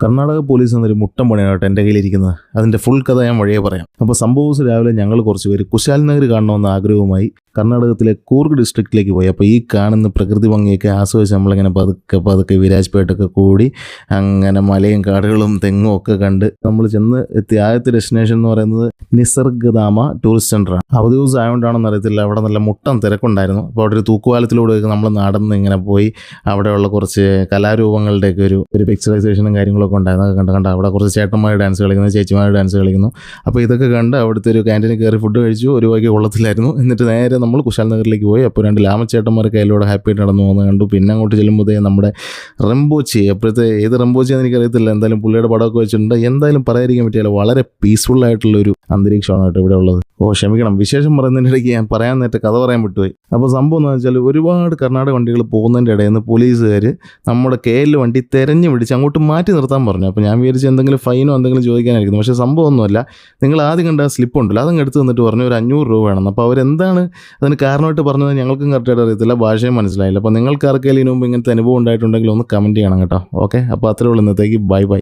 Karnataka police എന്നൊരു മുട്ടൻ പണിയാണ് കേട്ടോ എൻ്റെ കയ്യിലിരിക്കുന്നത്. അതിൻ്റെ ഫുൾ കഥ ഞാൻ വഴിയേ പറയാം. അപ്പോൾ സംഭവം ദിവസം രാവിലെ ഞങ്ങൾ കുറച്ച് പേര് കുശാൽ നഗർ കാണണമെന്ന ആഗ്രഹവുമായി കർണാടകത്തിലെ കൂർഗ് ഡിസ്ട്രിക്റ്റിലേക്ക് പോയി. അപ്പോൾ ഈ കാണുന്ന പ്രകൃതി ഭംഗിയൊക്കെ ആസ്വദിച്ച് നമ്മളിങ്ങനെ പതുക്കെ പതുക്കെ വിരാജ്പേട്ടൊക്കെ കൂടി അങ്ങനെ മലയും കാടുകളും തെങ്ങും ഒക്കെ കണ്ട് നമ്മൾ ചെന്ന് എത്തിയ ആദ്യത്തെ ഡെസ്റ്റിനേഷൻ എന്ന് പറയുന്നത് നിസർഗധാമ ടൂറിസ്റ്റ് സെൻ്ററാണ്. അവധി ദിവസം ആയതുകൊണ്ടാണെന്ന് അറിയത്തില്ല, അവിടെ നല്ല മുട്ടൻ തിരക്കുണ്ടായിരുന്നു. അപ്പോൾ അവിടെ ഒരു തൂക്കുപാലത്തിലൂടെയൊക്കെ നമ്മൾ നടന്ന് ഇങ്ങനെ പോയി അവിടെയുള്ള കുറച്ച് കലാരൂപങ്ങളുടെയൊക്കെ ഒരു പിക്ചറൈസേഷനും കാര്യങ്ങളൊക്കെ ഉണ്ടായിരുന്നു. അതൊക്കെ കണ്ട് അവിടെ കുറച്ച് ചേട്ടന്മാർ ഡാൻസ് കളിക്കുന്നു, ചേച്ചിമാർ ഡാൻസ് കളിക്കുന്നു. അപ്പോൾ ഇതൊക്കെ കണ്ട് അവിടുത്തെ ഒരു ക്യാൻറ്റീനിൽ കയറി ഫുഡ് കഴിച്ചു. ഒരു വൈകി കൊള്ളത്തിലായിരുന്നു. എന്നിട്ട് നേരെ നമ്മൾ കുശാൽ നഗറിലേക്ക് പോയി. അപ്പോൾ 2 ലാമച്ചേട്ടന്മാരൊക്കെ അതിലൂടെ ഹാപ്പി ആയിട്ട് നടന്നു പോകുന്നത് കണ്ടു. പിന്നെ അങ്ങോട്ട് ചെല്ലുമ്പോഴത്തേ നമ്മുടെ റംബോച്ചി, അപ്പോഴത്തെ ഏത് റംബോച്ചിയാണെന്ന് എനിക്കറിയത്തില്ല, എന്തായാലും പുള്ളിയുടെ പടമൊക്കെ വെച്ചിട്ടുണ്ട്. എന്തായാലും പറയാതിരിക്കാൻ പറ്റില്ല, വളരെ പീസ്ഫുള്ളായിട്ടുള്ളൊരു അന്തരീക്ഷമാണ് കേട്ടോ ഇവിടെ ഉള്ളത്. ക്ഷമിക്കണം, വിശേഷം പറയുന്നതിൻ്റെ ഇടയ്ക്ക് ഞാൻ പറയാൻ നേരത്തെ കഥ പറയാൻ വിട്ടുപോയി. അപ്പോൾ സംഭവം എന്ന് വെച്ചാൽ ഒരുപാട് കർണാടക വണ്ടികൾ പോകുന്നതിൻ്റെ ഇടയിൽ നിന്ന് പോലീസുകാർ നമ്മുടെ KL വണ്ടി തെരഞ്ഞു പിടിച്ച് അങ്ങോട്ട് മാറ്റി നിർത്താൻ പറഞ്ഞു. അപ്പോൾ ഞാൻ വിചാരിച്ച് എന്തെങ്കിലും ഫൈനോ എന്തെങ്കിലും ചോദിക്കാനായിരിക്കുന്നു. പക്ഷേ സംഭവമൊന്നുമല്ല. നിങ്ങൾ ആദ്യം കണ്ട സ്ലിപ്പ് ഉണ്ടല്ലോ, അതങ്ങ് എടുത്ത് തന്നിട്ട് പറഞ്ഞു ഒരു 500 രൂപ വേണം. അപ്പോൾ അവരെന്താണ് അതിന് കാരണമായിട്ട് പറഞ്ഞത് ഞങ്ങൾക്കും കറക്റ്റായിട്ട് അറിയത്തില്ല, ഭാഷയും മനസ്സിലായില്ല. അപ്പോൾ നിങ്ങൾക്ക് ആർക്കെങ്കിലും ഇതിനു മുമ്പ് ഇങ്ങനത്തെ അനുഭവം ഉണ്ടായിട്ടുണ്ടെങ്കിൽ ഒന്ന് കമൻറ്റ് ചെയ്യണം കേട്ടോ. ഓക്കെ, അപ്പോൾ അത്രേ ഉള്ളൂ ഇന്നത്തേക്ക്. Bye bye.